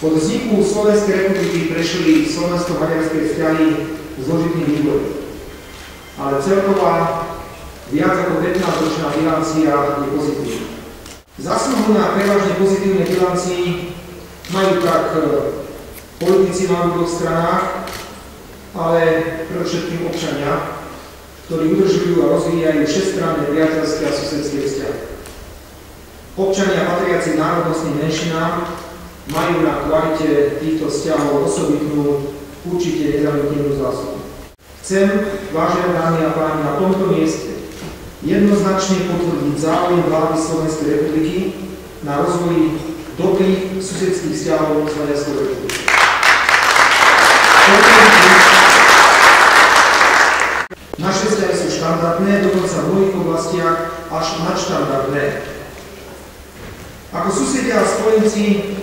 Od vzniku Slovenskej republiky prešli slovensko-maďarské vzťahy zložitým vývojom. Ale celková viac ako 15-ročná bilancia je pozitívna. Zasluhu na prevažne pozitívne bilancii majú tak politici na obidvoch stranách, ale predovšetkým občania, ktorí udržujú a rozvíjajú všestranné priateľské a susedské vzťahy. Občania patriaci národnostným menšinám majú na kvalite týchto vzťahov osobitnú, určite nezanedbateľnú zásluhu. Chcem, vážené dámy a páni, na tomto mieste jednoznačne potvrdiť záujem vlády Slovenskej republiky na rozvoji dobrých susedských vzťahov s Maďarskou republikou. Naše vzťahy sú štandardné, dokonca v mnohých oblastiach až nadštandardné. Ako susedia a spojenci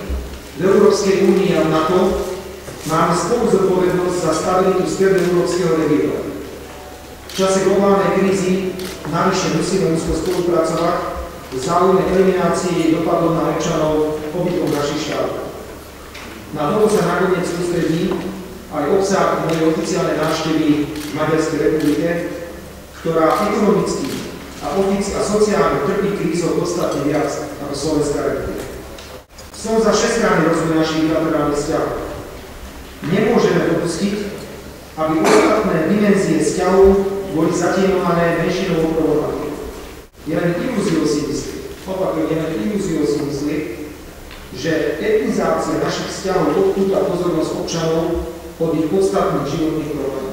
v Európskej únii a v NATO máme spolu zodpovednosť za stabilitu stredoeurópskeho regiónu. V čase globálnej krízy navyše musíme úzko spolupracovať v záujme eliminácie dopadov na občanov obidvoch našich štátov. Na toto sa nakoniec sústredí aj obsah mojej oficiálnej návštevy v Maďarskej republike, ktorá ekonomicky a sociálne trpí krízou podstatne viac ako Slovenská republika. Som za všestranný rozvoj našich bilaterálnych vzťahov. Nemôžeme dopustiť, aby ostatné dimenzie vzťahov boli zatieňované menšinovou problematikou. Je len ilúziou si myslieť, že etnizácia našich vzťahov odpúta pozornosť občanov od ich podstatných životných problémov.